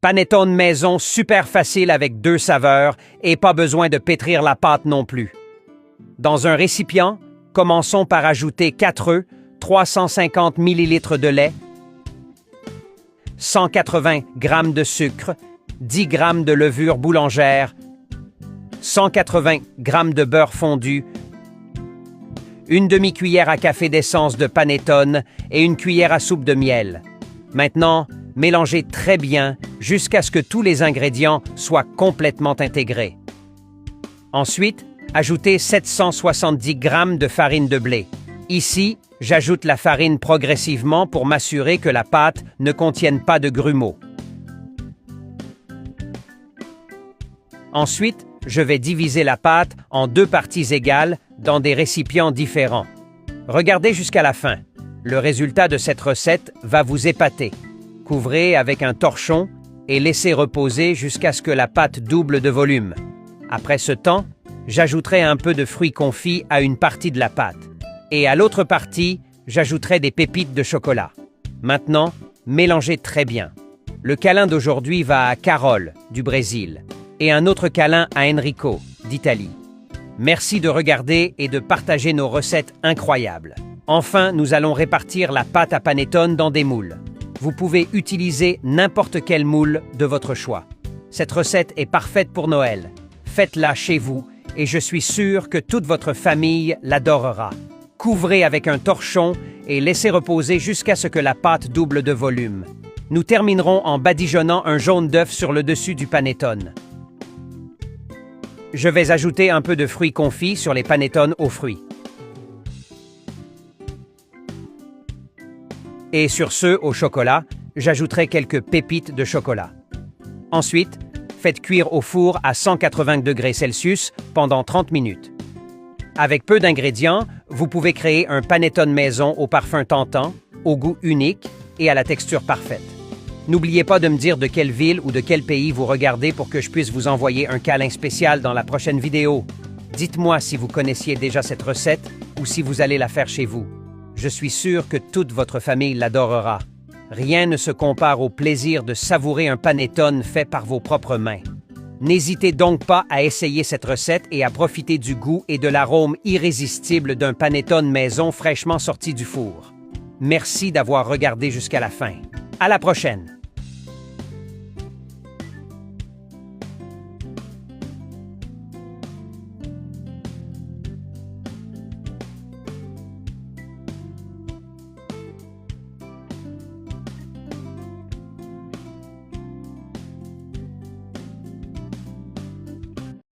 Panettone maison super facile avec 2 saveurs et pas besoin de pétrir la pâte non plus. Dans un récipient, commençons par ajouter 4 œufs, 350 ml de lait, 180 g de sucre, 10 g de levure boulangère, 180 g de beurre fondu, une demi-cuillère à café d'essence de panettone et une cuillère à soupe de miel. Maintenant, mélangez très bien jusqu'à ce que tous les ingrédients soient complètement intégrés. Ensuite, ajoutez 770 g de farine de blé. Ici, j'ajoute la farine progressivement pour m'assurer que la pâte ne contienne pas de grumeaux. Ensuite, je vais diviser la pâte en 2 parties égales dans des récipients différents. Regardez jusqu'à la fin. Le résultat de cette recette va vous épater. Couvrez avec un torchon et laissez reposer jusqu'à ce que la pâte double de volume. Après ce temps, j'ajouterai un peu de fruits confits à une partie de la pâte. Et à l'autre partie, j'ajouterai des pépites de chocolat. Maintenant, mélangez très bien. Le câlin d'aujourd'hui va à Carole, du Brésil, et un autre câlin à Enrico, d'Italie. Merci de regarder et de partager nos recettes incroyables. Enfin, nous allons répartir la pâte à panettone dans des moules. Vous pouvez utiliser n'importe quel moule de votre choix. Cette recette est parfaite pour Noël. Faites-la chez vous et je suis sûr que toute votre famille l'adorera. Couvrez avec un torchon et laissez reposer jusqu'à ce que la pâte double de volume. Nous terminerons en badigeonnant un jaune d'œuf sur le dessus du panettone. Je vais ajouter un peu de fruits confits sur les panettones aux fruits. Et sur ceux au chocolat, j'ajouterai quelques pépites de chocolat. Ensuite, faites cuire au four à 180 degrés Celsius pendant 30 minutes. Avec peu d'ingrédients, vous pouvez créer un panettone maison au parfum tentant, au goût unique et à la texture parfaite. N'oubliez pas de me dire de quelle ville ou de quel pays vous regardez pour que je puisse vous envoyer un câlin spécial dans la prochaine vidéo. Dites-moi si vous connaissiez déjà cette recette ou si vous allez la faire chez vous. Je suis sûr que toute votre famille l'adorera. Rien ne se compare au plaisir de savourer un panettone fait par vos propres mains. N'hésitez donc pas à essayer cette recette et à profiter du goût et de l'arôme irrésistible d'un panettone maison fraîchement sorti du four. Merci d'avoir regardé jusqu'à la fin. À la prochaine!